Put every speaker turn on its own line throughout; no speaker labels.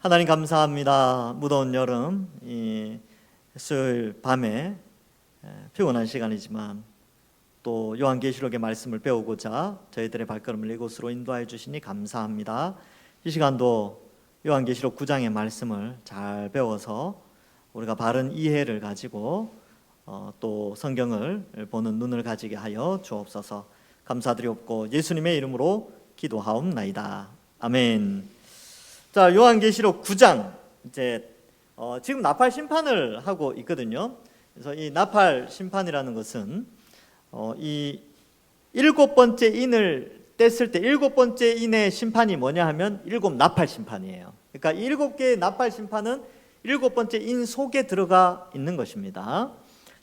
하나님 감사합니다. 무더운 여름 이 수요일 밤에 피곤한 시간이지만 또 요한계시록의 말씀을 배우고자 저희들의 발걸음을 이곳으로 인도하여 주시니 감사합니다. 이 시간도 요한계시록 9장의 말씀을 잘 배워서 우리가 바른 이해를 가지고 또 성경을 보는 눈을 가지게 하여 주옵소서. 감사드리옵고 예수님의 이름으로 기도하옵나이다. 아멘. 자, 요한계시록 9장 이제 지금 나팔 심판을 하고 있거든요. 그래서 이 나팔 심판이라는 것은 이 일곱 번째 인을 뗐을 때 일곱 번째 인의 심판이 뭐냐 하면 일곱 나팔 심판이에요. 그러니까 일곱 개의 나팔 심판은 일곱 번째 인 속에 들어가 있는 것입니다.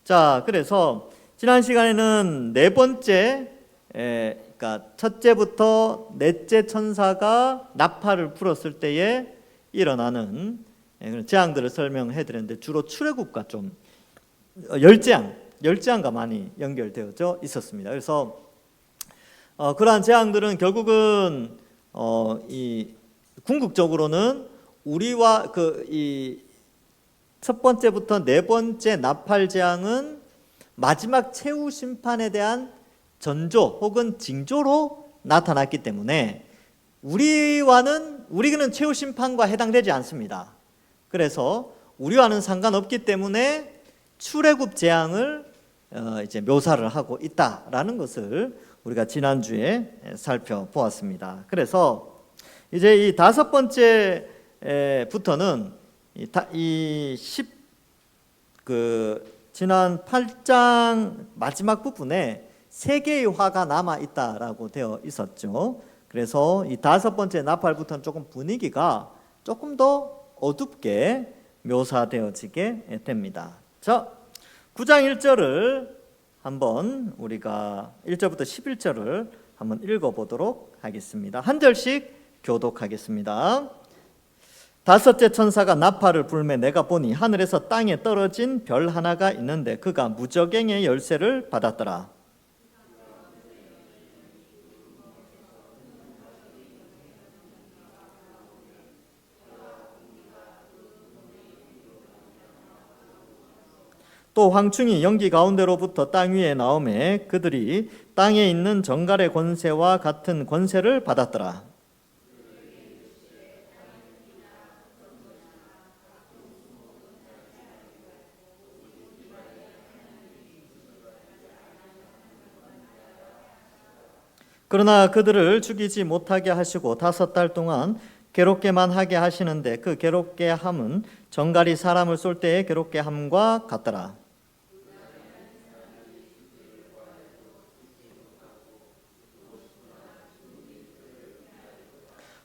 자, 그래서 지난 시간에는 네 번째 그러니까 첫째부터 넷째 천사가 나팔을 불었을 때에 일어나는 그런 재앙들을 설명해 드렸는데 주로 출애굽과 좀 열재앙과 많이 연결되어져 있었습니다. 그래서 그러한 재앙들은 결국은 이 궁극적으로는 우리와 이 첫 번째부터 네 번째 나팔 재앙은 마지막 최후 심판에 대한 전조 혹은 징조로 나타났기 때문에 우리는 최후 심판과 해당되지 않습니다. 그래서 우리와는 상관없기 때문에 출애굽 재앙을 이제 묘사를 하고 있다라는 것을 우리가 지난주에 살펴보았습니다. 그래서 이제 이 다섯 번째부터는 지난 8장 마지막 부분에 세 개의 화가 남아 있다라고 되어 있었죠. 그래서 이 다섯 번째 나팔부터는 조금 분위기가 조금 더 어둡게 묘사되어지게 됩니다. 자, 9장 1절을 한번 우리가 1절부터 11절을 한번 읽어보도록 하겠습니다. 한 절씩 교독하겠습니다. 다섯째 천사가 나팔을 불매 내가 보니 하늘에서 땅에 떨어진 별 하나가 있는데 그가 무저갱의 열쇠를 받았더라. 또 황충이 연기 가운데로부터 땅 위에 나오매 그들이 땅에 있는 정갈의 권세와 같은 권세를 받았더라. 그러나 그들을 죽이지 못하게 하시고 5달 동안 괴롭게만 하게 하시는데 그 괴롭게 함은 정갈이 사람을 쏠 때의 괴롭게 함과 같더라.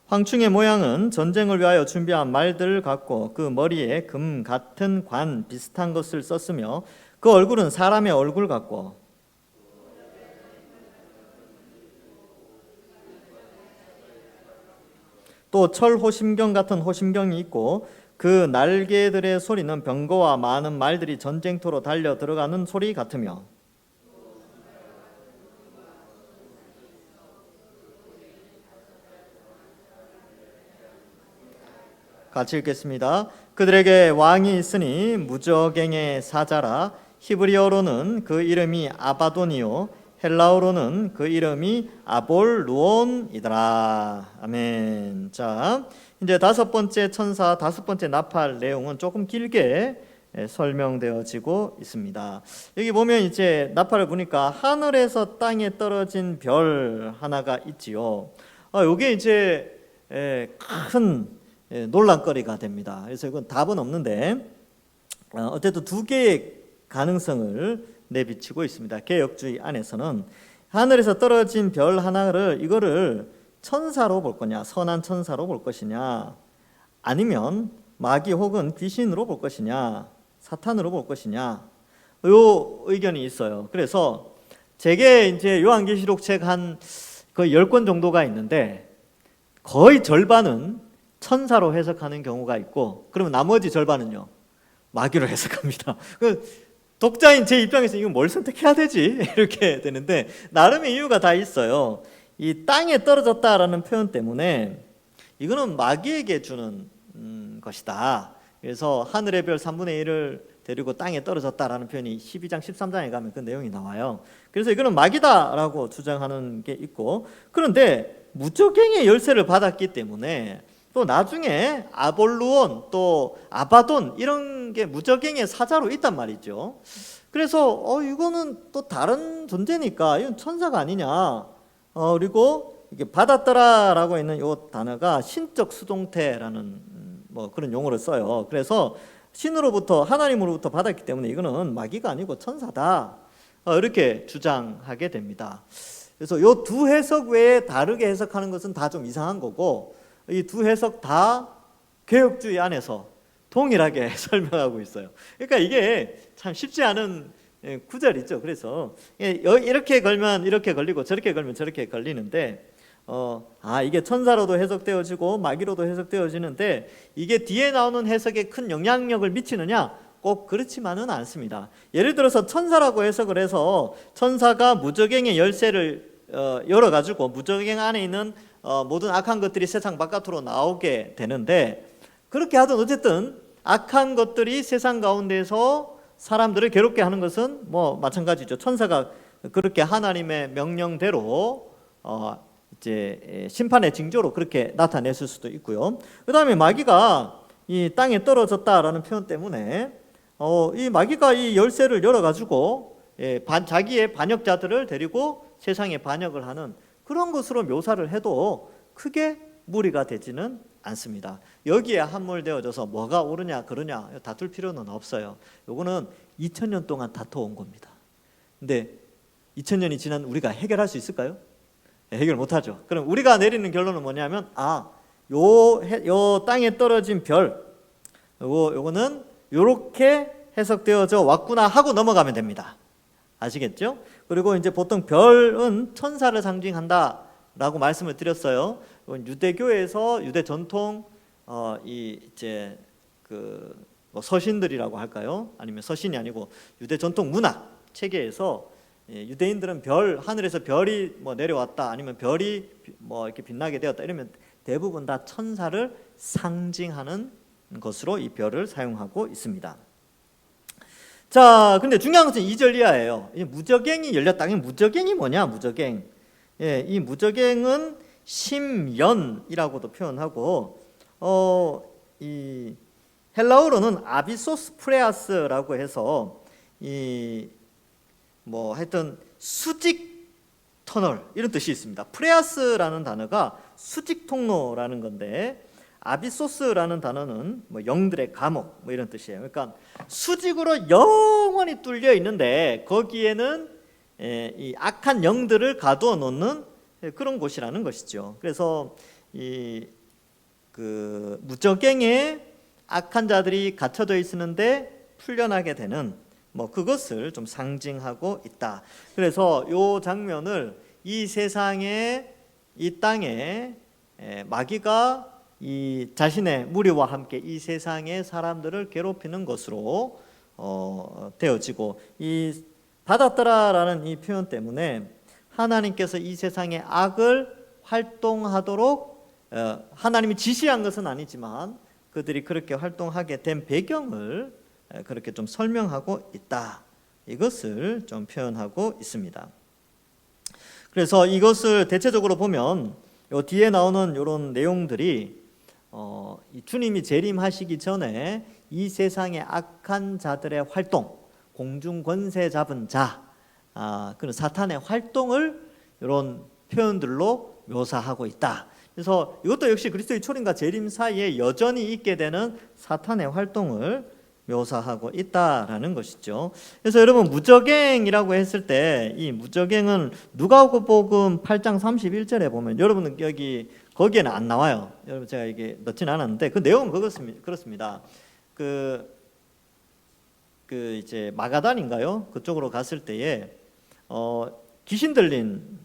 황충의 모양은 전쟁을 위하여 준비한 말들 같고 그 머리에 금 같은 관 비슷한 것을 썼으며 그 얼굴은 사람의 얼굴 같고 또 철 호심경 같은 호심경이 있고 그 날개들의 소리는 병거와 많은 말들이 전쟁터로 달려 들어가는 소리 같으며 같이 읽겠습니다. 그들에게 왕이 있으니 무저갱의 사자라. 히브리어로는 그 이름이 아바돈이요 헬라어로는 그 이름이 아볼루온이더라. 아멘. 자, 이제 다섯 번째 천사, 다섯 번째 나팔 내용은 조금 길게 설명되어지고 있습니다. 여기 보면 이제 나팔을 보니까 하늘에서 땅에 떨어진 별 하나가 있지요. 이게 이제 큰 논란거리가 됩니다. 그래서 이건 답은 없는데 어쨌든 두 개의 가능성을 내비치고 있습니다. 개혁주의 안에서는 하늘에서 떨어진 별 하나를 이거를 천사로 볼 거냐, 선한 천사로 볼 것이냐, 아니면 마귀 혹은 귀신으로 볼 것이냐, 사탄으로 볼 것이냐, 요 의견이 있어요. 그래서 제게 이제 요한계시록 책 한 거의 10권 정도가 있는데 거의 절반은 천사로 해석하는 경우가 있고 그러면 나머지 절반은요 마귀로 해석합니다. 독자인 제 입장에서 이건 뭘 선택해야 되지? 이렇게 되는데 나름의 이유가 다 있어요. 이 땅에 떨어졌다라는 표현 때문에 이거는 마귀에게 주는 것이다. 그래서 하늘의 별 3분의 1을 데리고 땅에 떨어졌다라는 표현이 12장 13장에 가면 그 내용이 나와요. 그래서 이거는 마귀다라고 주장하는 게 있고, 그런데 무저갱의 열쇠를 받았기 때문에 또 나중에 아볼루온 또 아바돈 이런 게 무저갱의 사자로 있단 말이죠. 그래서 이거는 또 다른 존재니까 이건 천사가 아니냐. 그리고 이게 받았더라라고 있는 이 단어가 신적 수동태라는 뭐 그런 용어를 써요. 그래서 신으로부터 하나님으로부터 받았기 때문에 이거는 마귀가 아니고 천사다. 이렇게 주장하게 됩니다. 그래서 이 두 해석 외에 다르게 해석하는 것은 다 좀 이상한 거고, 이 두 해석 다 개혁주의 안에서 동일하게 설명하고 있어요. 그러니까 이게 참 쉽지 않은 구절이죠. 그래서 이렇게 걸면 이렇게 걸리고 저렇게 걸면 저렇게 걸리는데, 이게 천사로도 해석되어지고 마귀로도 해석되어지는데 이게 뒤에 나오는 해석에 큰 영향력을 미치느냐? 꼭 그렇지만은 않습니다. 예를 들어서 천사라고 해석을 해서 천사가 무저갱의 열쇠를 열어가지고 무저갱 안에 있는 모든 악한 것들이 세상 바깥으로 나오게 되는데, 그렇게 하든 어쨌든 악한 것들이 세상 가운데서 사람들을 괴롭게 하는 것은 뭐 마찬가지죠. 천사가 그렇게 하나님의 명령대로 이제 심판의 징조로 그렇게 나타냈을 수도 있고요. 그 다음에 마귀가 이 땅에 떨어졌다라는 표현 때문에 이 마귀가 이 열쇠를 열어가지고 자기의 반역자들을 데리고 세상에 반역을 하는 그런 것으로 묘사를 해도 크게 무리가 되지는 않습니다. 여기에 함몰되어져서 뭐가 옳으냐 그러냐 다툴 필요는 없어요. 요거는 2000년 동안 다퉈온 겁니다. 근데 2000년이 지난 우리가 해결할 수 있을까요? 해결 못하죠. 그럼 우리가 내리는 결론은 뭐냐면 요 땅에 떨어진 별 요거는 요렇게 해석되어져 왔구나 하고 넘어가면 됩니다. 아시겠죠? 그리고 이제 보통 별은 천사를 상징한다라고 말씀을 드렸어요. 유대교에서 유대 전통 이제 뭐 서신들이라고 할까요? 아니면 서신이 아니고 유대 전통 문학 체계에서 유대인들은 하늘에서 별이 뭐 내려왔다 아니면 별이 뭐 이렇게 빛나게 되었다 이러면 대부분 다 천사를 상징하는 것으로 이 별을 사용하고 있습니다. 자, 근데 중요한 것은 2절 이하예요. 무저갱이 열렸다. 무저갱이 뭐냐? 무저갱. 이 무저갱은 심연이라고도 표현하고, 이 헬라어로는 아비소스 프레아스라고 해서 뭐 하여튼 수직 터널 이런 뜻이 있습니다. 프레아스라는 단어가 수직 통로라는 건데, 아비소스라는 단어는 뭐 영들의 감옥 뭐 이런 뜻이에요. 그러니까 수직으로 영원히 뚫려 있는데 거기에는 이 악한 영들을 가두어 놓는 그런 곳이라는 것이죠. 그래서 그 무저갱에 악한 자들이 갇혀져 있었는데 풀려나게 되는 뭐 그것을 좀 상징하고 있다. 그래서 이 장면을 이 세상에 이 땅에 마귀가 이 자신의 무리와 함께 이 세상의 사람들을 괴롭히는 것으로 되어지고, 이 받았더라라는 이 표현 때문에 하나님께서 이 세상의 악을 활동하도록 하나님이 지시한 것은 아니지만 그들이 그렇게 활동하게 된 배경을 그렇게 좀 설명하고 있다. 이것을 좀 표현하고 있습니다. 그래서 이것을 대체적으로 보면 요 뒤에 나오는 이런 내용들이 주님이 재림하시기 전에 이 세상의 악한 자들의 활동, 공중 권세 잡은 자, 그런 사탄의 활동을 이런 표현들로 묘사하고 있다. 그래서 이것도 역시 그리스도의 초림과 재림 사이에 여전히 있게 되는 사탄의 활동을 묘사하고 있다라는 것이죠. 그래서 여러분 무저갱이라고 했을 때 이 무저갱은 누가복음 8장 31절에 보면 여러분은 거기에는 안 나와요. 여러분 제가 이게 넣진 않았는데 그 내용은 그렇습니다. 그 이제 마가단인가요? 그쪽으로 갔을 때에 귀신 들린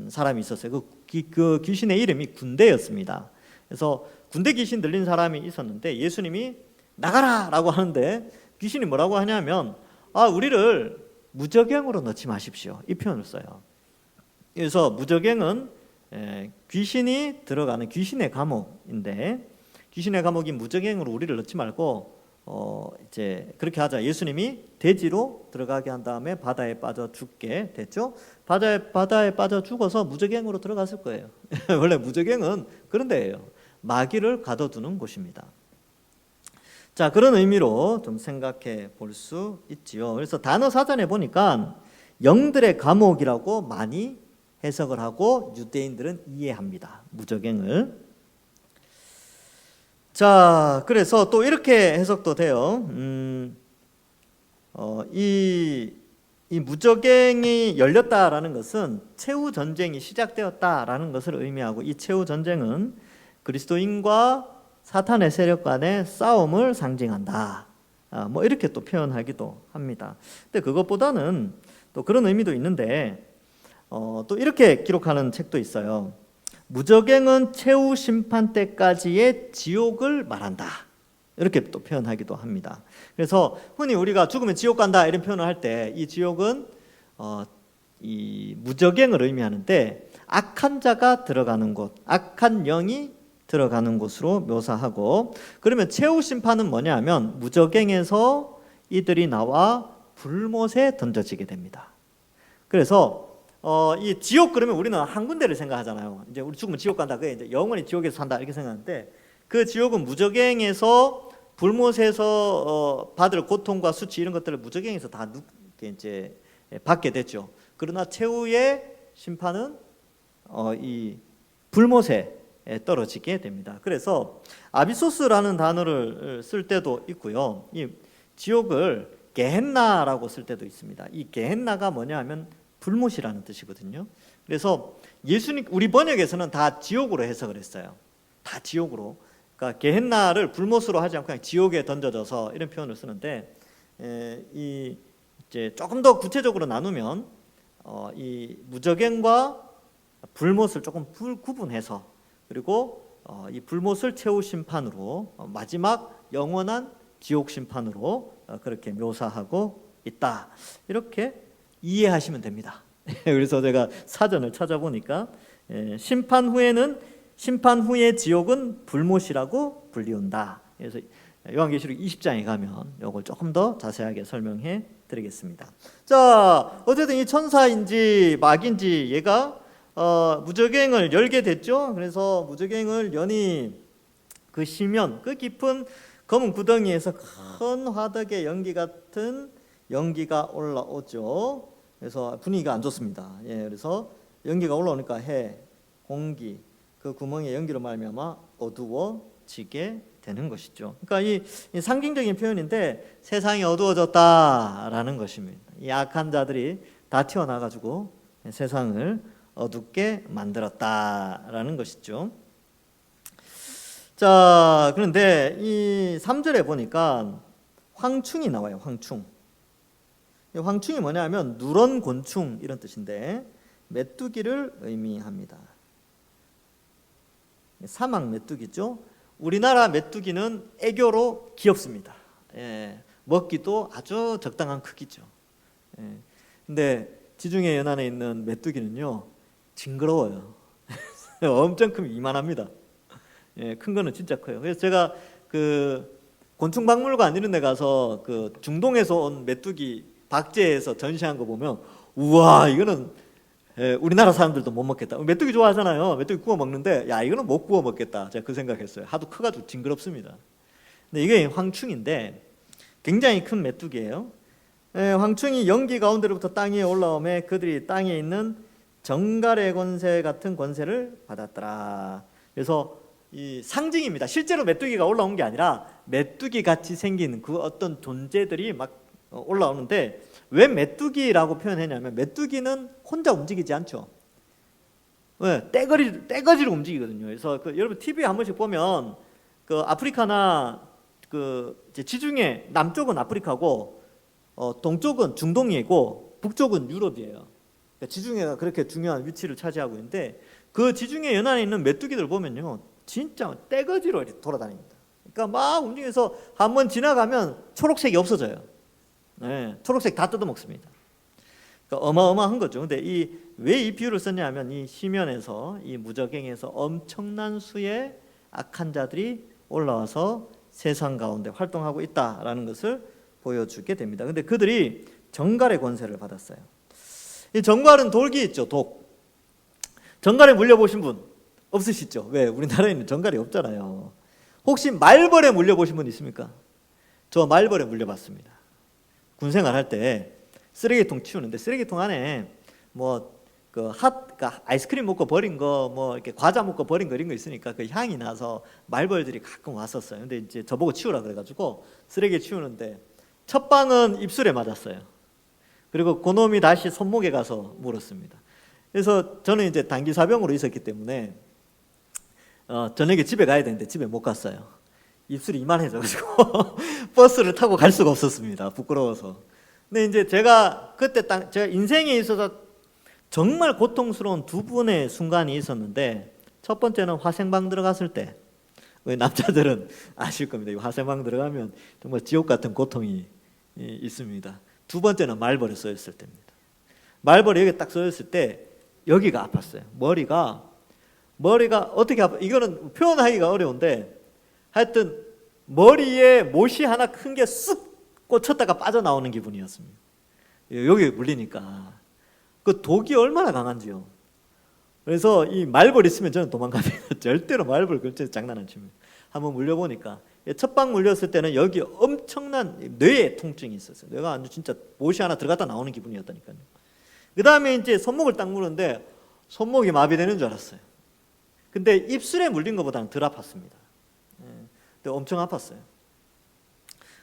사람이 있었어요. 그 귀신의 이름이 군대였습니다. 그래서 군대 귀신 들린 사람이 있었는데 예수님이 나가라라고 하는데 귀신이 뭐라고 하냐면 우리를 무저갱으로 넣지 마십시오. 이 표현을 써요. 그래서 무저갱은 귀신이 들어가는 귀신의 감옥인데 귀신의 감옥인 무저갱으로 우리를 넣지 말고 이제 그렇게 하자. 예수님이 돼지로 들어가게 한 다음에 바다에 빠져 죽게 됐죠. 바다에 빠져 죽어서 무저갱으로 들어갔을 거예요. 원래 무저갱은 그런 데예요. 마귀를 가둬두는 곳입니다. 자, 그런 의미로 좀 생각해 볼 수 있지요. 그래서 단어 사전에 보니까 영들의 감옥이라고 많이 해석을 하고 유대인들은 이해합니다. 무저갱을. 자, 그래서 또 이렇게 해석도 돼요. 이 무저갱이 열렸다라는 것은 최후 전쟁이 시작되었다라는 것을 의미하고, 이 최후 전쟁은 그리스도인과 사탄의 세력 간의 싸움을 상징한다. 뭐 이렇게 또 표현하기도 합니다. 근데 그것보다는 또 그런 의미도 있는데, 또 이렇게 기록하는 책도 있어요. 무저갱은 최후 심판 때까지의 지옥을 말한다. 이렇게 또 표현하기도 합니다. 그래서 흔히 우리가 죽으면 지옥 간다 이런 표현을 할 때 이 지옥은 이 무저갱을 의미하는데 악한 자가 들어가는 곳, 악한 영이 들어가는 곳으로 묘사하고, 그러면 최후 심판은 뭐냐 하면 무저갱에서 이들이 나와 불못에 던져지게 됩니다. 그래서 이 지옥 그러면 우리는 한 군데를 생각하잖아요. 이제 우리 죽으면 지옥 간다. 그게 이제 영원히 지옥에서 산다 이렇게 생각하는데, 그 지옥은 무저갱에서 불못에서 받을 고통과 수치 이런 것들을 무저갱에서 다 이제 받게 됐죠. 그러나 최후의 심판은 이 불못에 떨어지게 됩니다. 그래서 아비소스라는 단어를 쓸 때도 있고요. 이 지옥을 게헨나라고 쓸 때도 있습니다. 이 게헨나가 뭐냐 하면 불못이라는 뜻이거든요. 그래서 예수님 우리 번역에서는 다 지옥으로 해석을 했어요. 다 지옥으로. 그러니까 게헨나를 불못으로 하지 않고 그냥 지옥에 던져져서 이런 표현을 쓰는데, 이 이제 조금 더 구체적으로 나누면 이 무저갱과 불못을 조금 구분해서, 그리고 이 불못을 최후 심판으로 마지막 영원한 지옥 심판으로 그렇게 묘사하고 있다. 이렇게 이해하시면 됩니다. 그래서 제가 사전을 찾아보니까 심판 후의 지옥은 불못이라고 불리운다. 그래서 요한계시록 20장에 가면 이걸 조금 더 자세하게 설명해 드리겠습니다. 자, 어쨌든 이 천사인지 마귀인지 얘가 무저갱을 열게 됐죠. 그래서 무저갱을 여니 그 시면, 그 깊은 검은 구덩이에서 큰 화덕의 연기 같은 연기가 올라오죠. 그래서 분위기가 안 좋습니다. 그래서 연기가 올라오니까 해, 공기, 그 구멍에 연기로 말미암아 어두워지게 되는 것이죠. 그러니까 이 상징적인 표현인데 세상이 어두워졌다라는 것입니다. 이 악한 자들이 다 튀어나와가지고 세상을 어둡게 만들었다라는 것이죠. 자, 그런데 이 3절에 보니까 황충이 나와요. 황충. 황충이 뭐냐면 누런 곤충 이런 뜻인데 메뚜기를 의미합니다. 사막 메뚜기죠. 우리나라 메뚜기는 애교로 귀엽습니다. 먹기도 아주 적당한 크기죠. 근데 지중해 연안에 있는 메뚜기는요 징그러워요. 엄청 크면 이만합니다. 큰 거는 진짜 커요. 그래서 제가 그 곤충박물관 이런 데 가서 그 중동에서 온 메뚜기 박제해서 전시한 거 보면 우와 이거는 우리나라 사람들도 못 먹겠다. 메뚜기 좋아하잖아요. 메뚜기 구워 먹는데 야 이거는 못 구워 먹겠다. 제가 그 생각했어요. 하도 커가지고 징그럽습니다. 근데 이게 황충인데 굉장히 큰 메뚜기예요. 황충이 연기 가운데로부터 땅 위에 올라오매 그들이 땅에 있는 정갈의 권세 같은 권세를 받았더라. 그래서 이 상징입니다. 실제로 메뚜기가 올라온 게 아니라 메뚜기 같이 생긴 그 어떤 존재들이 막 올라오는데, 왜 메뚜기라고 표현했냐면 메뚜기는 혼자 움직이지 않죠. 왜? 떼거지로 움직이거든요. 그래서 여러분 TV에 한 번씩 보면 그 아프리카나 그 지중해 남쪽은 아프리카고 동쪽은 중동이고 북쪽은 유럽이에요. 그러니까 지중해가 그렇게 중요한 위치를 차지하고 있는데 그 지중해 연안에 있는 메뚜기들 보면요 진짜 떼거지로 이렇게 돌아다닙니다. 그러니까 막 움직여서 한번 지나가면 초록색이 없어져요. 초록색 다 뜯어먹습니다. 그러니까 어마어마한 거죠. 근데 왜 이 비유를 썼냐면 이 시면에서 이 무저갱에서 엄청난 수의 악한 자들이 올라와서 세상 가운데 활동하고 있다라는 것을 보여주게 됩니다. 근데 그들이 정갈의 권세를 받았어요. 이 정갈은 돌기 있죠, 독. 정갈에 물려보신 분 없으시죠? 왜? 우리나라에는 정갈이 없잖아요. 혹시 말벌에 물려보신 분 있습니까? 저 말벌에 물려봤습니다. 군생활 할 때 쓰레기통 치우는데 쓰레기통 안에 그러니까 아이스크림 먹고 버린 거, 이렇게 과자 먹고 버린 거 이런 거 있으니까 그 향이 나서 말벌들이 가끔 왔었어요. 근데 이제 저보고 치우라 그래가지고 쓰레기 치우는데 첫 방은 입술에 맞았어요. 그리고 그놈이 다시 손목에 가서 물었습니다. 그래서 저는 이제 단기 사병으로 있었기 때문에 저녁에 집에 가야 되는데 집에 못 갔어요. 입술이 이만해져가지고 버스를 타고 갈 수가 없었습니다. 부끄러워서. 근데 이제 제가 그때 제가 인생에 있어서 정말 고통스러운 두 번의 순간이 있었는데, 첫 번째는 화생방 들어갔을 때, 왜 남자들은 아실 겁니다. 이 화생방 들어가면 정말 지옥 같은 고통이 있습니다. 두 번째는 말벌에 쏘였을 때입니다. 말벌이 여기 딱 쏘였을 때 여기가 아팠어요. 머리가 어떻게 아파? 이거는 표현하기가 어려운데, 하여튼 머리에 못이 하나 큰 게 쑥 꽂혔다가 빠져나오는 기분이었습니다. 여기 물리니까 그 독이 얼마나 강한지요. 그래서 이 말벌 있으면 저는 도망갑니다. 절대로 말벌 근처에서 장난 안 칩니다. 한번 물려보니까 첫 방 물렸을 때는 여기 엄청난 뇌에 통증이 있었어요. 뇌가 아주 진짜 못이 하나 들어갔다 나오는 기분이었다니까요. 그 다음에 이제 손목을 딱 물었는데 손목이 마비되는 줄 알았어요. 근데 입술에 물린 것보다는 덜 아팠습니다. 근데 엄청 아팠어요.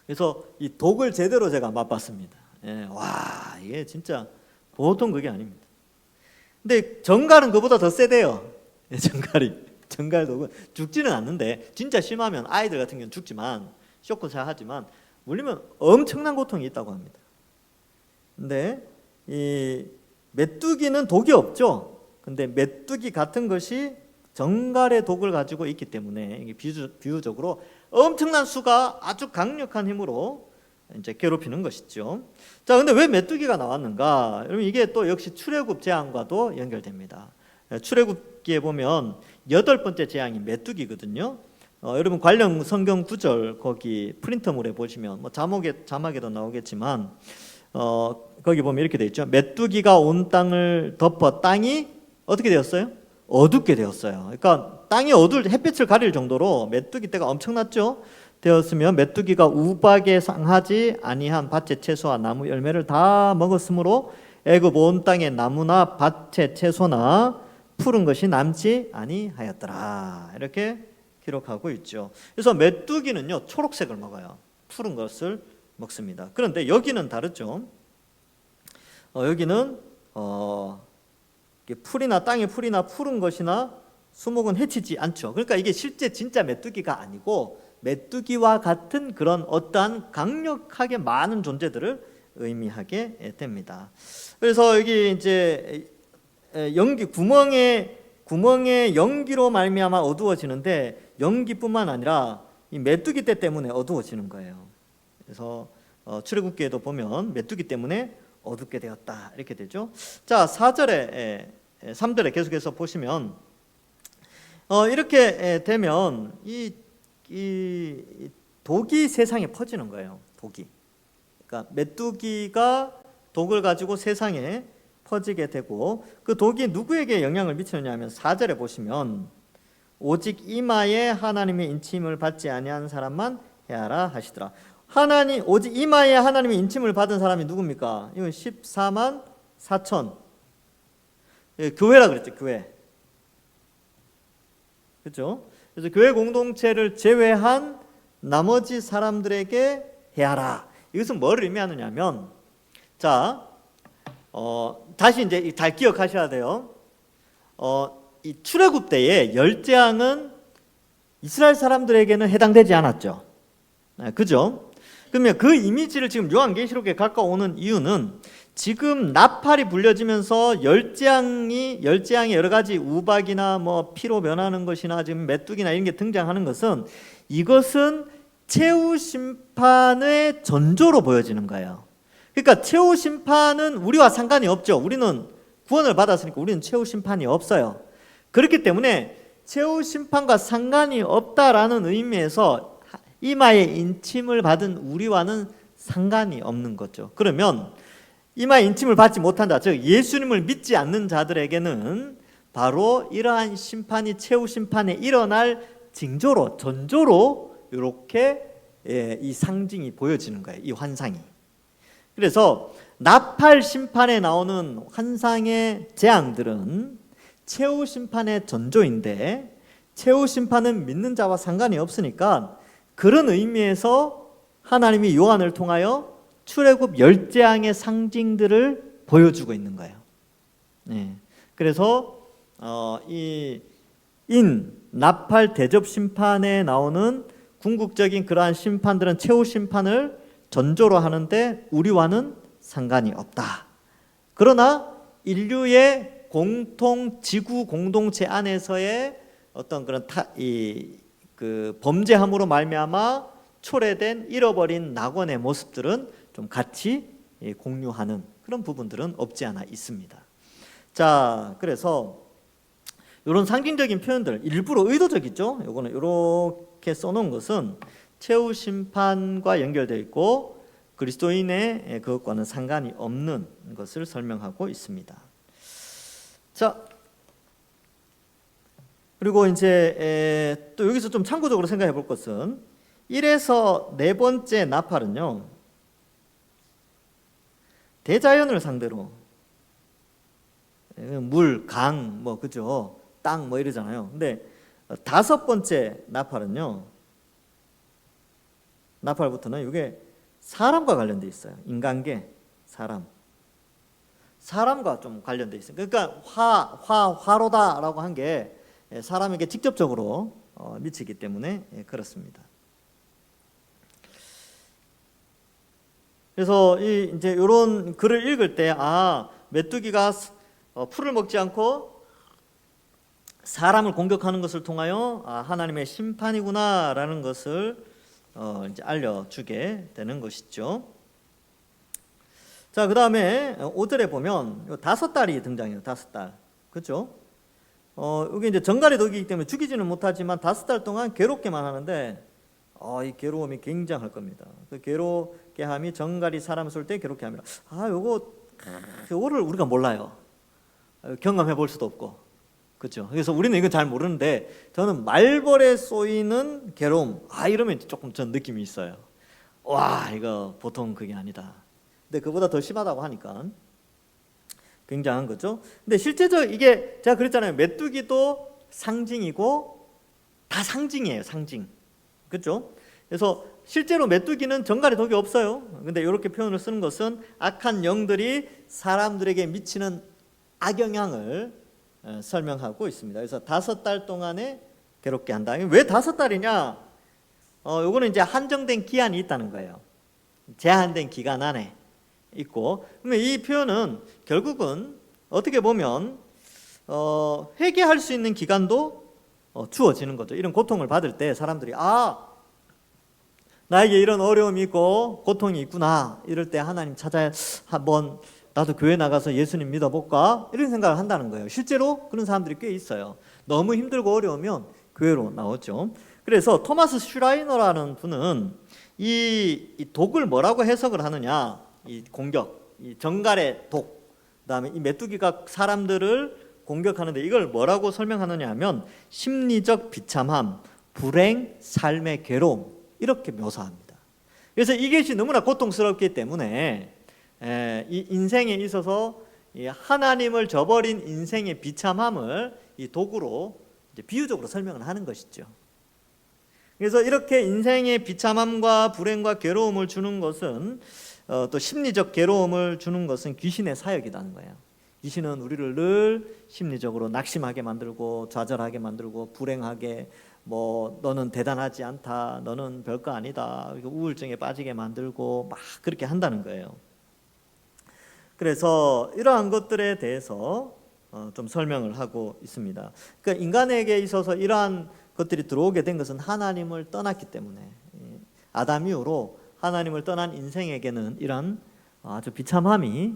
그래서 이 독을 제대로 제가 맛봤습니다. 와, 이게 진짜 보통 그게 아닙니다. 근데 정갈은 그보다 더 세대요. 정갈 독은 죽지는 않는데, 진짜 심하면 아이들 같은 경우는 죽지만, 쇼크사 하지만 물리면 엄청난 고통이 있다고 합니다. 근데 이 메뚜기는 독이 없죠. 근데 메뚜기 같은 것이 정갈의 독을 가지고 있기 때문에 이게 비유적으로 엄청난 수가 아주 강력한 힘으로 이제 괴롭히는 것이죠. 자, 근데 왜 메뚜기가 나왔는가? 여러분, 이게 또 역시 출애굽 재앙과도 연결됩니다. 출애굽기에 보면 8번째 재앙이 메뚜기거든요. 여러분 관련 성경 구절 거기 프린터물에 보시면 자막에도 나오겠지만 거기 보면 이렇게 돼 있죠. 메뚜기가 온 땅을 덮어 땅이 어떻게 되었어요? 어둡게 되었어요. 그러니까 땅이 햇빛을 가릴 정도로 메뚜기 떼가 엄청났죠. 되었으며 메뚜기가 우박에 상하지 아니한 밭의 채소와 나무 열매를 다 먹었으므로 애굽 온 땅의 나무나 밭의 채소나 푸른 것이 남지 아니하였더라. 이렇게 기록하고 있죠. 그래서 메뚜기는요 초록색을 먹어요. 푸른 것을 먹습니다. 그런데 여기는 다르죠. 여기는 땅의 풀이나 푸른 것이나 수목은 해치지 않죠. 그러니까 이게 실제 진짜 메뚜기가 아니고 메뚜기와 같은 그런 어떠한 강력하게 많은 존재들을 의미하게 됩니다. 그래서 여기 이제 구멍에 연기로 말미암아 어두워지는데, 연기뿐만 아니라 이 메뚜기 떼 때문에 어두워지는 거예요. 그래서 출애굽기에도 보면 메뚜기 때문에 어둡게 되었다 이렇게 되죠. 자, 3절에 계속해서 보시면 이렇게 되면 이 독이 세상에 퍼지는 거예요. 독이. 그러니까 메뚜기가 독을 가지고 세상에 퍼지게 되고, 그 독이 누구에게 영향을 미치느냐 하면 4절에 보시면 오직 이마에 하나님의 인침을 받지 아니한 사람만 해하라 하시더라. 오직 이마에 하나님의 인침을 받은 사람이 누굽니까? 이건 14만 4천. 교회라 그랬죠. 교회. 그렇죠? 그래서 교회 공동체를 제외한 나머지 사람들에게 해하라. 이것은 뭐를 의미하느냐면, 자, 다시 이제 잘 기억하셔야 돼요. 이 출애굽 때의 10재앙은 이스라엘 사람들에게는 해당되지 않았죠. 그죠? 그러면 그 이미지를 지금 요한계시록에 갖고 오는 이유는, 지금 나팔이 불려지면서 열재앙의 여러 가지 우박이나 피로 변하는 것이나 지금 메뚜기나 이런 게 등장하는 것은, 이것은 최후 심판의 전조로 보여지는 거예요. 그러니까 최후 심판은 우리와 상관이 없죠. 우리는 구원을 받았으니까 우리는 최후 심판이 없어요. 그렇기 때문에 최후 심판과 상관이 없다라는 의미에서 이마에 인침을 받은 우리와는 상관이 없는 거죠. 그러면 이마에 인침을 받지 못한 자, 즉 예수님을 믿지 않는 자들에게는 바로 이러한 심판이 최후 심판에 일어날 징조로, 전조로 이렇게 이 상징이 보여지는 거예요. 이 환상이. 그래서 나팔 심판에 나오는 환상의 재앙들은 최후 심판의 전조인데, 최후 심판은 믿는 자와 상관이 없으니까 그런 의미에서 하나님이 요한을 통하여 출애굽 10재앙의 상징들을 보여주고 있는 거예요. 그래서 이 나팔 대접 심판에 나오는 궁극적인 그러한 심판들은 최후 심판을 전조로 하는데 우리와는 상관이 없다. 그러나 인류의 공통 지구 공동체 안에서의 어떤 그런 그 범죄함으로 말미암아 초래된 잃어버린 낙원의 모습들은 좀 같이 공유하는 그런 부분들은 없지 않아 있습니다. 자, 그래서 이런 상징적인 표현들 일부러 의도적이죠. 이거는 이렇게 써놓은 것은 최후 심판과 연결되어 있고 그리스도인의 그것과는 상관이 없는 것을 설명하고 있습니다. 자, 그리고 이제 또 여기서 좀 참고적으로 생각해 볼 것은 1에서 네 번째 나팔은요, 대자연을 상대로 물, 강, 뭐 그죠, 땅 뭐 이러잖아요. 근데 다섯 번째 나팔은요, 나팔부터는 이게 사람과 관련돼 있어요. 인간계, 사람과 좀 관련돼 있어요. 그러니까 화로다라고 한 게 사람에게 직접적으로 미치기 때문에 그렇습니다. 그래서 이제 이런 글을 읽을 때 메뚜기가 풀을 먹지 않고 사람을 공격하는 것을 통하여 하나님의 심판이구나라는 것을 이제 알려주게 되는 것이죠. 자, 그 다음에 5절에 보면 5달이 등장해요. 5달, 그렇죠? 여기 이제 정갈의 독이기 때문에 죽이지는 못하지만 5달 동안 괴롭게만 하는데 이 괴로움이 굉장할 겁니다. 그 괴롭게 함이 정갈이 사람을 쏠 때 괴롭게 합니다. 요거를 우리가 몰라요. 경험해 볼 수도 없고, 그렇죠? 그래서 우리는 이건 잘 모르는데 저는 말벌에 쏘이는 괴로움, 이러면 조금 전 느낌이 있어요. 와, 이거 보통 그게 아니다. 근데 그보다 더 심하다고 하니까 굉장한 거죠. 근데 실제적으로 이게 제가 그랬잖아요. 메뚜기도 상징이고 다 상징이에요. 상징. 그렇죠? 그래서 실제로 메뚜기는 정갈의 독이 없어요. 근데 이렇게 표현을 쓰는 것은 악한 영들이 사람들에게 미치는 악영향을 설명하고 있습니다. 그래서 5달 동안에 괴롭게 한다. 왜 5달이냐? 요거는 이제 한정된 기한이 있다는 거예요. 제한된 기간 안에 있고, 그러면 이 표현은 결국은 어떻게 보면 회개할 수 있는 기간도 주어지는 거죠. 이런 고통을 받을 때 사람들이 나에게 이런 어려움이 있고 고통이 있구나, 이럴 때 하나님 찾아야 한번 나도 교회 나가서 예수님 믿어볼까, 이런 생각을 한다는 거예요. 실제로 그런 사람들이 꽤 있어요. 너무 힘들고 어려우면 교회로 나오죠. 그래서 토마스 슈라이너라는 분은 이 독을 뭐라고 해석을 하느냐, 이 공격, 이 정갈의 독, 그다음에 이 메뚜기가 사람들을 공격하는데 이걸 뭐라고 설명하느냐 하면 심리적 비참함, 불행, 삶의 괴로움, 이렇게 묘사합니다. 그래서 이것이 너무나 고통스럽기 때문에 이 인생에 있어서 이 하나님을 저버린 인생의 비참함을 이 독으로 이제 비유적으로 설명을 하는 것이죠. 그래서 이렇게 인생의 비참함과 불행과 괴로움을 주는 것은 또 심리적 괴로움을 주는 것은 귀신의 사역이라는 거예요. 귀신은 우리를 늘 심리적으로 낙심하게 만들고 좌절하게 만들고 불행하게, 너는 대단하지 않다, 너는 별거 아니다, 우울증에 빠지게 만들고 막 그렇게 한다는 거예요. 그래서 이러한 것들에 대해서 좀 설명을 하고 있습니다. 그러니까 인간에게 있어서 이러한 것들이 들어오게 된 것은 하나님을 떠났기 때문에, 아담 이후로 하나님을 떠난 인생에게는 이런 아주 비참함이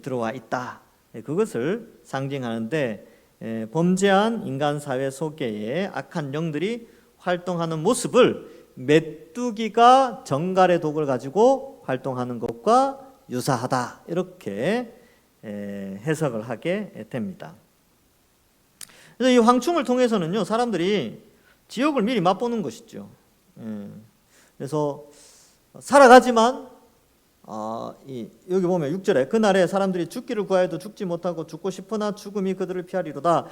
들어와 있다. 그것을 상징하는데 범죄한 인간 사회 속에 악한 영들이 활동하는 모습을 메뚜기가 정갈의 독을 가지고 활동하는 것과 유사하다, 이렇게 해석을 하게 됩니다. 그래서 이 황충을 통해서는요, 사람들이 지옥을 미리 맛보는 것이죠. 그래서 살아가지만 여기 보면 6절에 그날에 사람들이 죽기를 구하여도 죽지 못하고 죽고 싶으나 죽음이 그들을 피하리로다.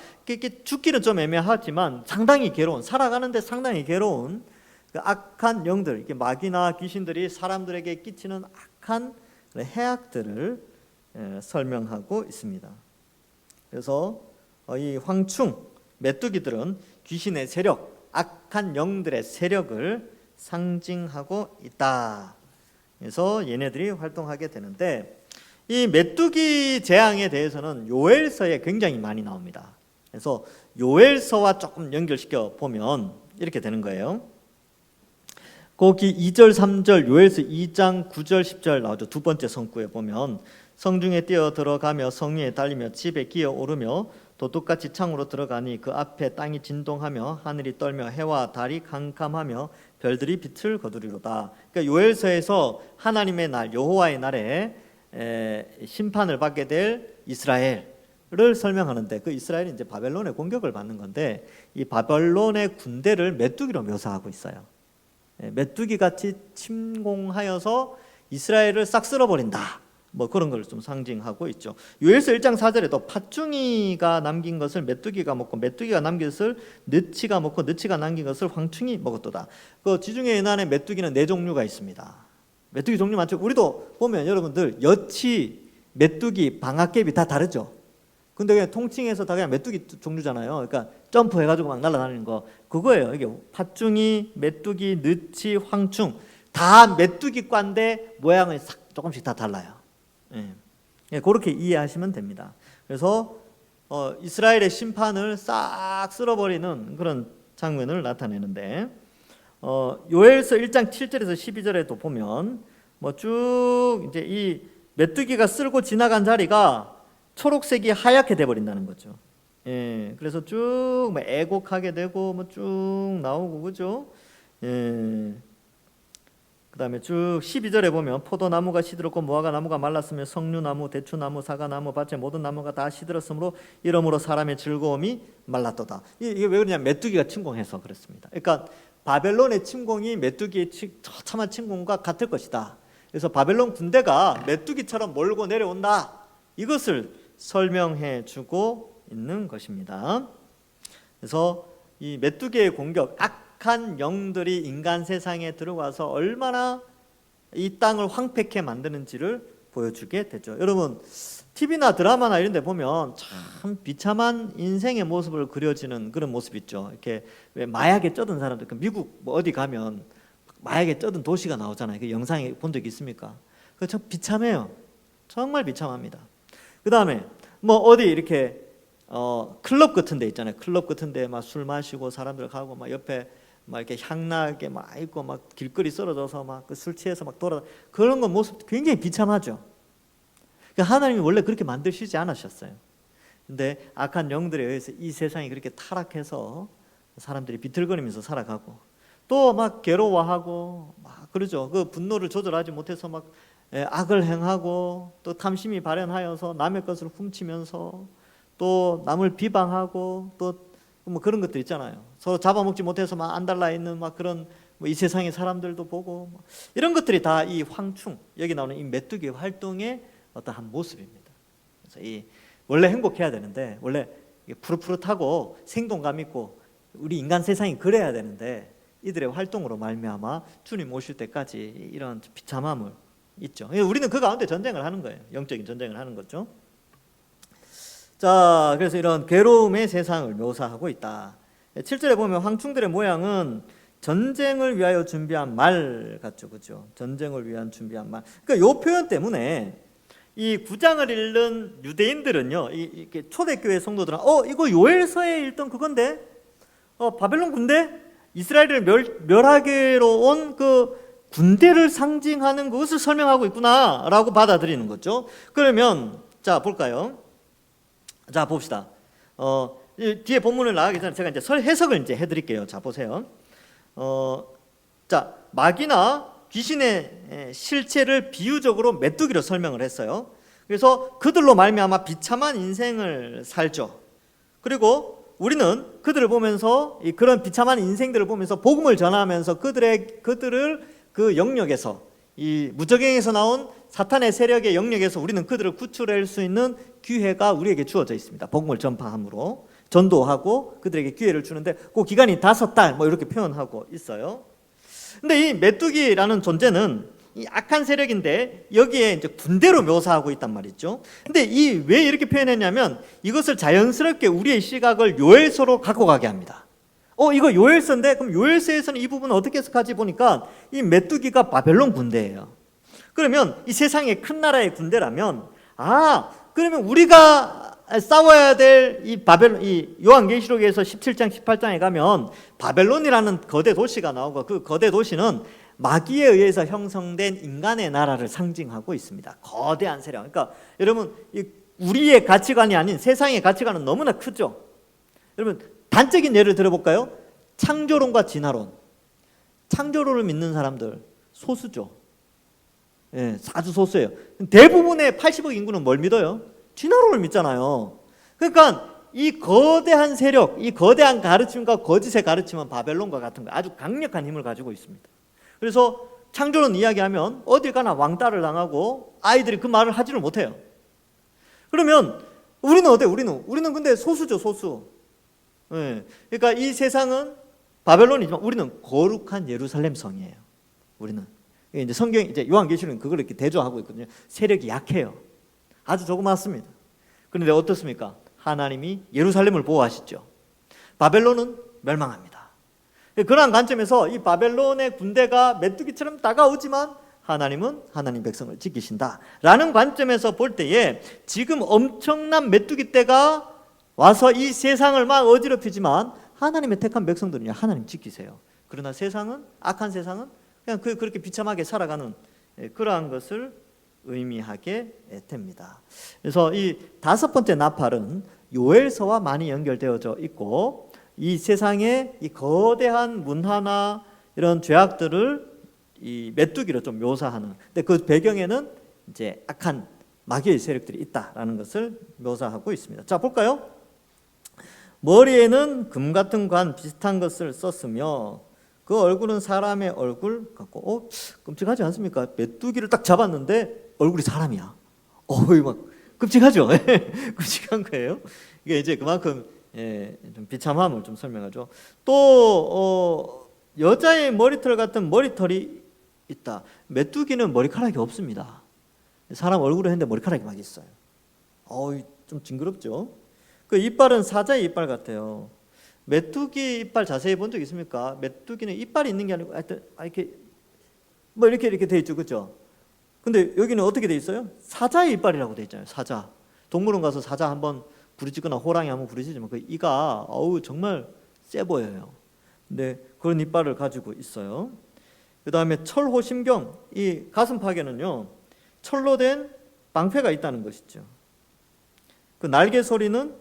죽기는 좀 애매하지만 상당히 괴로운, 살아가는데 상당히 괴로운 그 악한 영들, 이렇게 마귀나 귀신들이 사람들에게 끼치는 악한 해악들을 설명하고 있습니다. 그래서 이 황충, 메뚜기들은 귀신의 세력, 악한 영들의 세력을 상징하고 있다. 그래서 얘네들이 활동하게 되는데, 이 메뚜기 재앙에 대해서는 요엘서에 굉장히 많이 나옵니다. 그래서 요엘서와 조금 연결시켜 보면 이렇게 되는 거예요. 거기 2절, 3절, 요엘서 2장 9절, 10절 나오죠. 두 번째 성구에 보면 성중에 뛰어 들어가며 성 위에 달리며 집에 기어 오르며 도둑같이 창으로 들어가니 그 앞에 땅이 진동하며 하늘이 떨며 해와 달이 캄캄하며 별들이 빛을 거두리로다. 그러니까 요엘서에서 하나님의 날, 여호와의 날에 심판을 받게 될 이스라엘을 설명하는데, 그 이스라엘이 이제 바벨론의 공격을 받는 건데, 이 바벨론의 군대를 메뚜기로 묘사하고 있어요. 메뚜기 같이 침공하여서 이스라엘을 싹 쓸어버린다, 뭐 그런 걸 좀 상징하고 있죠. 요엘서 1장 4절에도 팥중이가 남긴 것을 메뚜기가 먹고 메뚜기가 남긴 것을 느치가 먹고 느치가 남긴 것을 황충이 먹었도다. 그 지중해 연안에 메뚜기는 4종류가 있습니다. 메뚜기 종류 많죠. 우리도 보면 여러분들 여치, 메뚜기, 방아깨비 다 다르죠. 근데 그냥 통칭해서 다 그냥 메뚜기 종류잖아요. 그러니까 점프해가지고 막 날아다니는 거, 그거예요. 이게 팥중이, 메뚜기, 느치, 황충 다 메뚜기과인데 모양은 조금씩 다 달라요. 그렇게 이해하시면 됩니다. 그래서 이스라엘의 심판을 싹 쓸어버리는 그런 장면을 나타내는데, 요엘서 1장 7절에서 12절에도 보면 뭐 쭉 이제 이 메뚜기가 쓸고 지나간 자리가 초록색이 하얗게 돼 버린다는 거죠. 그래서 쭉 애곡하게 되고 뭐 쭉 나오고, 그죠? 그 다음에 쭉 12절에 보면 포도나무가 시들었고 무화과 나무가 말랐으며 석류나무, 대추나무, 사과나무, 밭의 모든 나무가 다 시들었으므로 이러므로 사람의 즐거움이 말랐도다. 이게 왜 그러냐, 메뚜기가 침공해서 그렇습니다. 그러니까 바벨론의 침공이 메뚜기의 처참한 침공과 같을 것이다. 그래서 바벨론 군대가 메뚜기처럼 몰고 내려온다, 이것을 설명해 주고 있는 것입니다. 그래서 이 메뚜기의 공격, 악한 영들이 인간 세상에 들어와서 얼마나 이 땅을 황폐케 만드는지를 보여주게 되죠. 여러분, TV나 드라마나 이런 데 보면 참 비참한 인생의 모습을 그려지는 그런 모습 있죠. 이렇게 왜 마약에 쩌든 사람들, 미국 뭐 어디 가면 마약에 쩌든 도시가 나오잖아요. 그 영상에 본 적 있습니까? 그거 참 비참해요. 정말 비참합니다. 그 다음에 뭐 어디 이렇게 클럽 같은 데 있잖아요. 클럽 같은 데 막 술 마시고 사람들 가고 막 옆에 막 이렇게 향나게 막 있고 막 길거리 쓰러져서 막 그 술 취해서 막 돌아, 그런 거 모습 굉장히 비참하죠. 그러니까 하나님이 원래 그렇게 만드시지 않으셨어요. 근데 악한 영들에 의해서 이 세상이 그렇게 타락해서 사람들이 비틀거리면서 살아가고 또 막 괴로워하고 막 그러죠. 그 분노를 조절하지 못해서 막 악을 행하고 또 탐심이 발현하여서 남의 것을 훔치면서 또 남을 비방하고 또 뭐 그런 것들 있잖아요. 서로 잡아먹지 못해서 막 안달나 있는 막 그런 뭐 이 세상의 사람들도 보고 이런 것들이 다 이 황충, 여기 나오는 이 메뚜기 활동의 어떠한 모습입니다. 그래서 이 원래 행복해야 되는데, 원래 푸릇푸릇하고 생동감 있고 우리 인간 세상이 그래야 되는데, 이들의 활동으로 말미암아 주님 오실 때까지 이런 비참함을 있죠. 우리는 그 가운데 전쟁을 하는 거예요. 영적인 전쟁을 하는 거죠. 자, 그래서 이런 괴로움의 세상을 묘사하고 있다. 7절에 보면 황충들의 모양은 전쟁을 위하여 준비한 말 같죠, 그렇죠? 전쟁을 위한 준비한 말. 그러니까 이 표현 때문에 이 9장을 읽는 유대인들은요, 이렇게 초대교회 성도들은 이거 요엘서에 읽던 그건데, 바벨론 군대, 이스라엘을 멸하게로 온 그 군대를 상징하는 것을 설명하고 있구나라고 받아들이는 거죠. 그러면 자 볼까요? 자 봅시다. 뒤에 본문을 나가기 전에 제가 이제 해석을 이제 해드릴게요. 자, 보세요. 자, 마귀나 귀신의 실체를 비유적으로 메뚜기로 설명을 했어요. 그래서 그들로 말미암아 비참한 인생을 살죠. 그리고 우리는 그들을 보면서 그런 비참한 인생들을 보면서 복음을 전하면서 그들을 그 영역에서, 이 무적행에서 나온 사탄의 세력의 영역에서 우리는 그들을 구출할 수 있는 기회가 우리에게 주어져 있습니다. 복음을 전파함으로 전도하고 그들에게 기회를 주는데 그 기간이 5달 뭐 이렇게 표현하고 있어요. 근데 이 메뚜기라는 존재는 이 악한 세력인데 여기에 이제 군대로 묘사하고 있단 말이죠. 근데 왜 이렇게 표현했냐면 이것을 자연스럽게 우리의 시각을 요엘서로 갖고 가게 합니다. 이거 요엘서인데 그럼 요엘서에서는 이 부분은 어떻게 해석하지 보니까 이 메뚜기가 바벨론 군대예요. 그러면 이 세상의 큰 나라의 군대라면 그러면 우리가 싸워야 될 이 요한계시록에서 17장 18장에 가면 바벨론이라는 거대 도시가 나오고 그 거대 도시는 마귀에 의해서 형성된 인간의 나라를 상징하고 있습니다. 거대한 세력. 그러니까 여러분 우리의 가치관이 아닌 세상의 가치관은 너무나 크죠. 여러분 단적인 예를 들어볼까요? 창조론과 진화론. 창조론을 믿는 사람들 소수죠. 예, 아주 소수예요. 대부분의 80억 인구는 뭘 믿어요? 진화론을 믿잖아요. 그러니까 이 거대한 세력, 이 거대한 가르침과 거짓의 가르침은 바벨론과 같은 거 아주 강력한 힘을 가지고 있습니다. 그래서 창조론 이야기하면 어딜 가나 왕따를 당하고 아이들이 그 말을 하지를 못해요. 그러면 우리는 어때요? 우리는 근데 소수죠, 소수. 예, 그러니까 이 세상은 바벨론이지만 우리는 거룩한 예루살렘 성이에요. 우리는 이제 성경 이제 요한계시록은 그걸 이렇게 대조하고 있거든요. 세력이 약해요. 아주 조그맣습니다. 그런데 어떻습니까? 하나님이 예루살렘을 보호하시죠. 바벨론은 멸망합니다. 그러한 관점에서 이 바벨론의 군대가 메뚜기처럼 다가오지만 하나님은 하나님 백성을 지키신다라는 관점에서 볼 때에 지금 엄청난 메뚜기 떼가 와서 이 세상을 막 어지럽히지만 하나님의 택한 백성들은요, 하나님 지키세요. 그러나 세상은, 악한 세상은 그냥 그렇게 비참하게 살아가는 그러한 것을 의미하게 됩니다. 그래서 이 5번째 나팔은 요엘서와 많이 연결되어져 있고 이 세상의 이 거대한 문화나 이런 죄악들을 이 메뚜기로 좀 묘사하는, 근데 그 배경에는 이제 악한 마귀의 세력들이 있다라는 것을 묘사하고 있습니다. 자, 볼까요? 머리에는 금 같은 관 비슷한 것을 썼으며 그 얼굴은 사람의 얼굴 같고 끔찍하지 않습니까? 메뚜기를 딱 잡았는데 얼굴이 사람이야. 막 끔찍하죠? 끔찍한 거예요. 이게 이제 그만큼 좀 비참함을 좀 설명하죠. 또 여자의 머리털 같은 머리털이 있다. 메뚜기는 머리카락이 없습니다. 사람 얼굴을 했는데 머리카락이 막 있어요. 좀 징그럽죠? 그 이빨은 사자의 이빨 같아요. 메뚜기 이빨 자세히 본 적 있습니까? 메뚜기는 이빨이 있는 게 아니고 이렇게 돼 있죠, 그렇죠? 근데 여기는 어떻게 돼 있어요? 사자의 이빨이라고 돼 있잖아요. 사자. 동물원 가서 사자 한번 부르짖거나 호랑이 한번 부르짖으면 그 이가 정말 세 보여요. 근데 그런 이빨을 가지고 있어요. 그 다음에 철호심경, 이 가슴팍에는요 철로 된 방패가 있다는 것이죠. 그 날개 소리는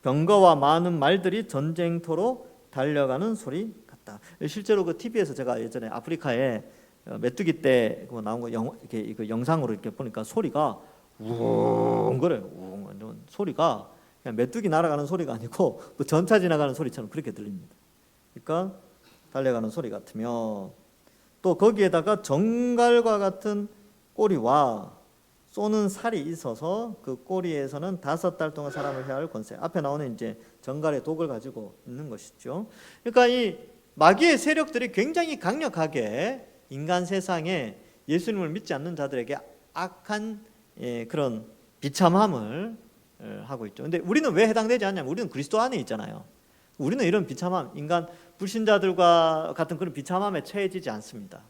병거와 많은 말들이 전쟁터로 달려가는 소리 같다. 실제로 그 TV에서 제가 예전에 아프리카에 메뚜기 때 나온 거 이렇게 영상으로 이렇게 보니까 소리가 우웅 거려요. 우웅. 소리가 그냥 메뚜기 날아가는 소리가 아니고 또 전차 지나가는 소리처럼 그렇게 들립니다. 그러니까 달려가는 소리 같으며 또 거기에다가 정갈과 같은 꼬리와 쏘는 살이 있어서 그 꼬리에서는 5달 동안 사람을 해야 할 권세. 앞에 나오는 이제 정갈의 독을 가지고 있는 것이죠. 그러니까 이 마귀의 세력들이 굉장히 강력하게 인간 세상에 예수님을 믿지 않는 자들에게 악한 그런 비참함을 하고 있죠. 근데 우리는 왜 해당되지 않냐면 우리는 그리스도 안에 있잖아요. 우리는 이런 비참함, 인간 불신자들과 같은 그런 비참함에 처해지지 않습니다.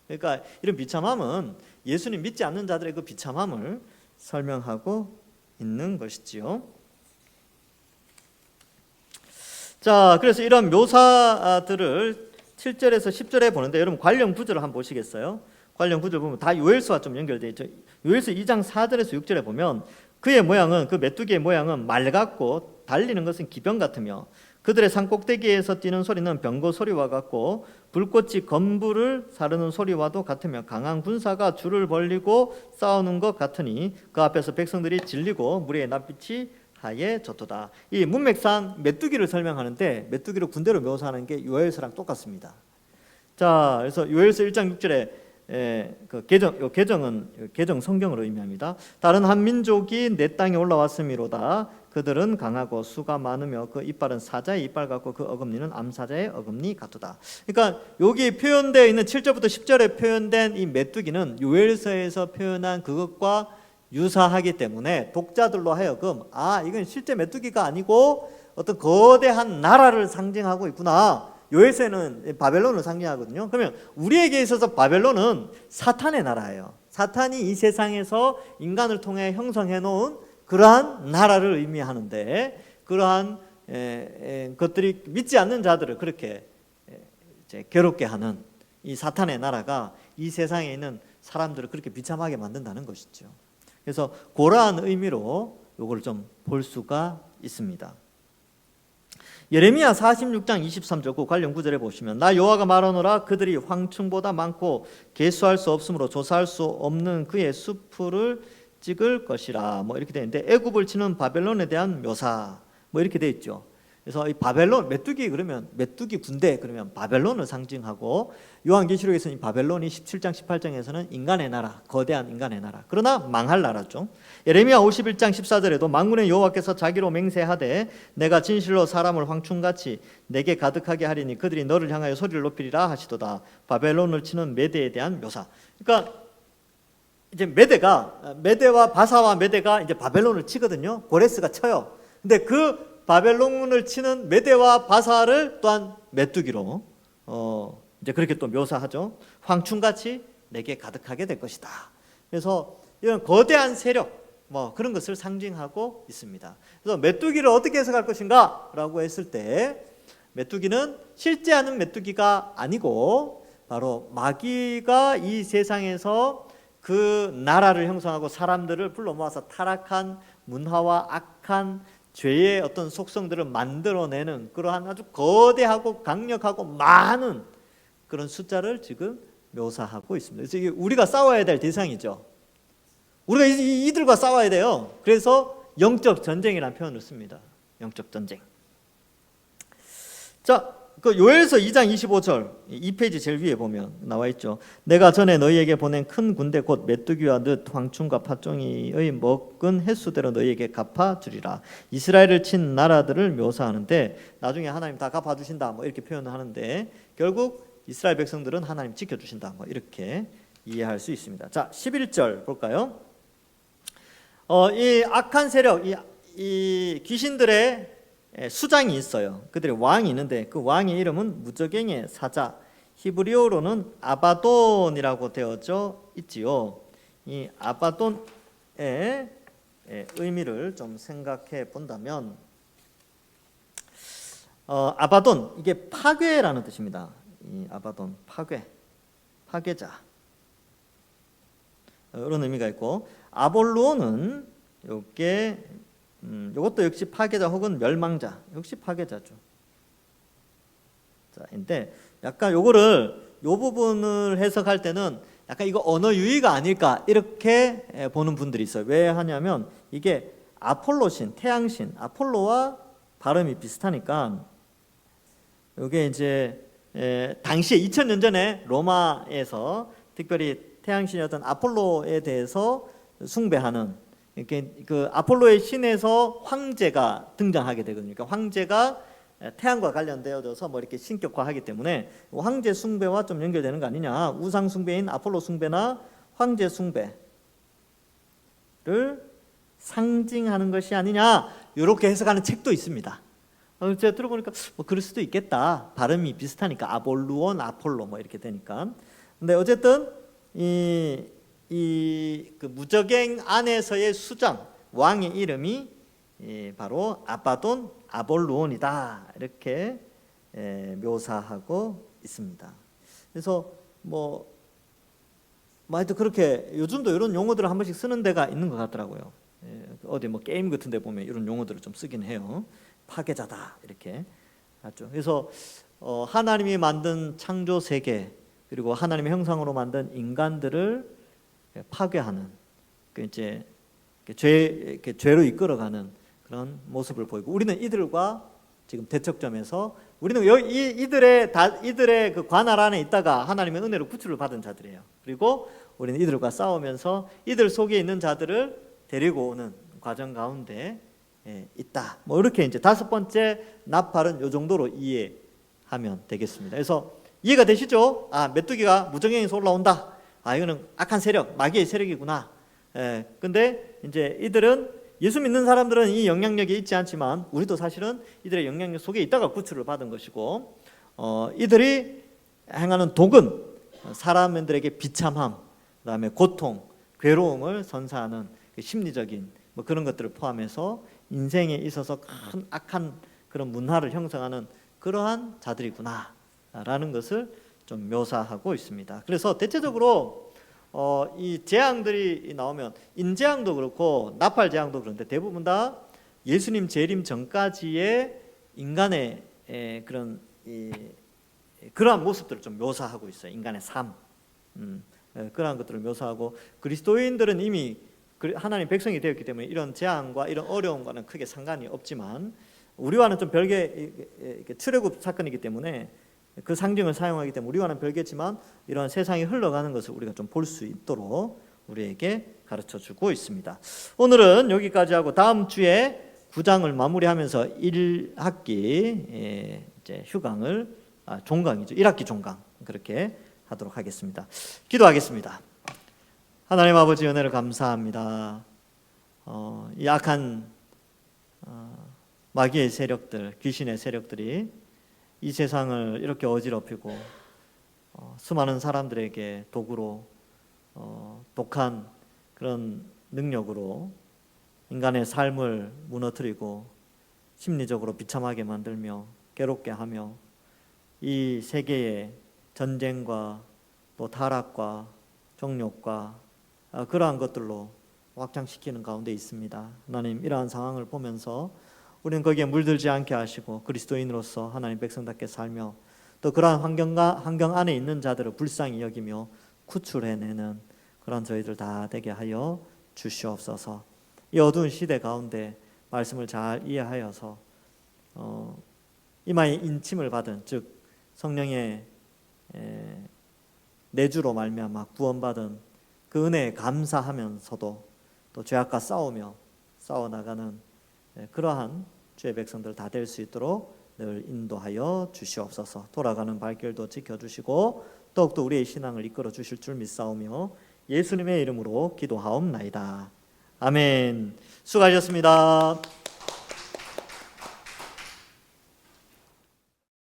그러니까 이런 비참함은 예수님 믿지 않는 자들의 그 비참함을 설명하고 있는 것이지요. 자, 그래서 이런 묘사들을 7절에서 10절에 보는데 여러분 관련 구절을 한번 보시겠어요? 관련 구절 보면 다 요엘서와 좀 연결되어 있죠. 요엘서 2장 4절에서 6절에 보면 그의 모양은, 그 메뚜기의 모양은 말 같고 달리는 것은 기병 같으며 그들의 산꼭대기에서 뛰는 소리는 병거 소리와 같고 불꽃이 건불을 사르는 소리와도 같으며 강한 군사가 줄을 벌리고 싸우는 것 같으니 그 앞에서 백성들이 질리고 무리의 낯빛이 하얘졌도다. 이 문맥상 메뚜기를 설명하는데 메뚜기를 군대로 묘사하는 게 요엘서랑 똑같습니다. 자, 그래서 요엘서 1장 6절에 그 개정 성경으로 의미합니다. 다른 한 민족이 내 땅에 올라왔음이로다. 그들은 강하고 수가 많으며 그 이빨은 사자의 이빨 같고 그 어금니는 암사자의 어금니 같도다. 그러니까 여기 표현되어 있는 7절부터 10절에 표현된 이 메뚜기는 요엘서에서 표현한 그것과 유사하기 때문에 독자들로 하여금 이건 실제 메뚜기가 아니고 어떤 거대한 나라를 상징하고 있구나. 요엘서에는 바벨론을 상징하거든요. 그러면 우리에게 있어서 바벨론은 사탄의 나라예요. 사탄이 이 세상에서 인간을 통해 형성해 놓은 그러한 나라를 의미하는데 그러한 것들이 믿지 않는 자들을 그렇게 이제 괴롭게 하는 이 사탄의 나라가 이 세상에 있는 사람들을 그렇게 비참하게 만든다는 것이죠. 그래서 그러한 의미로 이걸 좀 볼 수가 있습니다. 예레미야 46장 23절 그 관련 구절에 보시면 나 여호와가 말하노라 그들이 황충보다 많고 계수할 수 없으므로 조사할 수 없는 그의 수풀을 찍을 것이라 뭐 이렇게 되어 있는데 애굽을 치는 바벨론에 대한 묘사 뭐 이렇게 되어 있죠. 그래서 이 바벨론 메뚜기 그러면 메뚜기 군대 그러면 바벨론을 상징하고 요한계시록에서는 이 바벨론이 17장 18장에서는 인간의 나라 거대한 인간의 나라 그러나 망할 나라죠. 예레미야 51장 14절에도 만군의 여호와께서 자기로 맹세하되 내가 진실로 사람을 황충같이 내게 가득하게 하리니 그들이 너를 향하여 소리를 높이리라 하시도다. 바벨론을 치는 메대에 대한 묘사. 그러니까 이제 메대와 바사와 메대가 이제 바벨론을 치거든요. 고레스가 쳐요. 근데 그 바벨론을 치는 메대와 바사를 또한 메뚜기로 이제 그렇게 또 묘사하죠. 황충같이 내게 가득하게 될 것이다. 그래서 이런 거대한 세력 뭐 그런 것을 상징하고 있습니다. 그래서 메뚜기를 어떻게 해석할 것인가라고 했을 때 메뚜기는 실제하는 메뚜기가 아니고 바로 마귀가 이 세상에서 그 나라를 형성하고 사람들을 불러 모아서 타락한 문화와 악한 죄의 어떤 속성들을 만들어내는 그러한 아주 거대하고 강력하고 많은 그런 숫자를 지금 묘사하고 있습니다. 그래서 이게 우리가 싸워야 될 대상이죠. 우리가 이들과 싸워야 돼요. 그래서 영적 전쟁이라는 표현을 씁니다. 영적 전쟁. 자, 그 요엘서 2장 25절 2페이지 제일 위에 보면 나와 있죠. 내가 전에 너희에게 보낸 큰 군대 곧 메뚜기와 늑 황충과 팥종이의 먹은 횟수대로 너희에게 갚아주리라. 이스라엘을 친 나라들을 묘사하는데 나중에 하나님 다 갚아주신다 뭐 이렇게 표현을 하는데 결국 이스라엘 백성들은 하나님 지켜주신다 뭐 이렇게 이해할 수 있습니다. 자 11절 볼까요? 이 악한 세력 이 귀신들의 수장이 있어요. 그들의 왕이 있는데 그 왕의 이름은 무저갱의 사자 히브리어로는 아바돈이라고 되어져 있지요. 이 아바돈의 의미를 좀 생각해 본다면 아바돈 이게 파괴라는 뜻입니다. 이 아바돈 파괴자 이런 의미가 있고 아볼루온은 이게 이것도 역시 파괴자 혹은 멸망자 역시 파괴자죠. 자, 근데 약간 요거를 요 부분을 해석할 때는 약간 이거 언어 유희가 아닐까 이렇게 보는 분들이 있어요. 왜 하냐면 이게 아폴로신, 태양신, 아폴로와 발음이 비슷하니까 이게 이제 당시에 2000년 전에 로마에서 특별히 태양신이었던 아폴로에 대해서 숭배하는 이렇게 그 아폴로의 신에서 황제가 등장하게 되거든요. 그러니까 황제가 태양과 관련되어져서 뭐 이렇게 신격화하기 때문에 황제 숭배와 좀 연결되는 거 아니냐. 우상 숭배인 아폴로 숭배나 황제 숭배를 상징하는 것이 아니냐. 이렇게 해석하는 책도 있습니다. 제가 들어보니까 뭐 그럴 수도 있겠다. 발음이 비슷하니까 아볼루온, 아폴로 뭐 이렇게 되니까. 근데 어쨌든 그 무저갱 안에서의 수장 왕의 이름이 바로 아바돈 아볼루온이다 이렇게 묘사하고 있습니다. 그래서 뭐 하여튼 그렇게 요즘도 이런 용어들을 한 번씩 쓰는 데가 있는 것 같더라고요. 어디 뭐 게임 같은 데 보면 이런 용어들을 좀 쓰긴 해요. 파괴자다 이렇게 하죠. 그래서 하나님이 만든 창조 세계 그리고 하나님의 형상으로 만든 인간들을 파괴하는 그 이제 죄로 이끌어가는 그런 모습을 보이고, 우리는 이들과 지금 대척점에서 우리는 이들의 그 관할 안에 있다가 하나님의 은혜로 구출을 받은 자들이에요. 그리고 우리는 이들과 싸우면서 이들 속에 있는 자들을 데리고 오는 과정 가운데 있다. 뭐 이렇게 이제 다섯 번째 나팔은 이 정도로 이해하면 되겠습니다. 그래서 이해가 되시죠? 메뚜기가 무정행에서 올라온다. 이거는 악한 세력, 마귀의 세력이구나. 근데 이제 이들은 예수 믿는 사람들은 이 영향력이 있지 않지만 우리도 사실은 이들의 영향력 속에 있다가 구출을 받은 것이고, 이들이 행하는 독은 사람들에게 비참함, 그다음에 고통, 괴로움을 선사하는 그 심리적인 뭐 그런 것들을 포함해서 인생에 있어서 큰 악한 그런 문화를 형성하는 그러한 자들이구나라는 것을 좀 묘사하고 있습니다. 그래서 대체적으로 이 재앙들이 나오면 인재앙도 그렇고 나팔 재앙도 그런데 대부분 다 예수님 재림 전까지의 인간의 그러한 모습들을 좀 묘사하고 있어요. 인간의 삶, 그러한 것들을 묘사하고, 그리스도인들은 이미 하나님 백성이 되었기 때문에 이런 재앙과 이런 어려움과는 크게 상관이 없지만 우리와는 좀 별개 출애굽 사건이기 때문에 그 상징을 사용하기 때문에 우리와는 별개지만 이런 세상이 흘러가는 것을 우리가 좀 볼 수 있도록 우리에게 가르쳐주고 있습니다. 오늘은 여기까지 하고 다음 주에 9장을 마무리하면서 1학기 이제 휴강을 종강이죠. 1학기 종강 그렇게 하도록 하겠습니다. 기도하겠습니다. 하나님 아버지, 은혜를 감사합니다. 이 악한 마귀의 세력들, 귀신의 세력들이 이 세상을 이렇게 어지럽히고 수많은 사람들에게 도구로 독한 그런 능력으로 인간의 삶을 무너뜨리고 심리적으로 비참하게 만들며 괴롭게 하며 이 세계의 전쟁과 또 타락과 정욕과 그러한 것들로 확장시키는 가운데 있습니다. 하나님, 이러한 상황을 보면서 우리는 거기에 물들지 않게 하시고 그리스도인으로서 하나님 백성답게 살며 또 그러한 환경 안에 있는 자들을 불쌍히 여기며 구출해내는 그런 저희들 다 되게 하여 주시옵소서. 이 어두운 시대 가운데 말씀을 잘 이해하여서 이마에 인침을 받은, 즉 성령의 내주로 말미암아 구원받은 그 은혜에 감사하면서도 또 죄악과 싸워나가는 그러한 주의 백성들 다 될 수 있도록 늘 인도하여 주시옵소서. 돌아가는 발길도 지켜주시고 더욱더 우리의 신앙을 이끌어 주실 줄 믿사오며 예수님의 이름으로 기도하옵나이다. 아멘. 수고하셨습니다.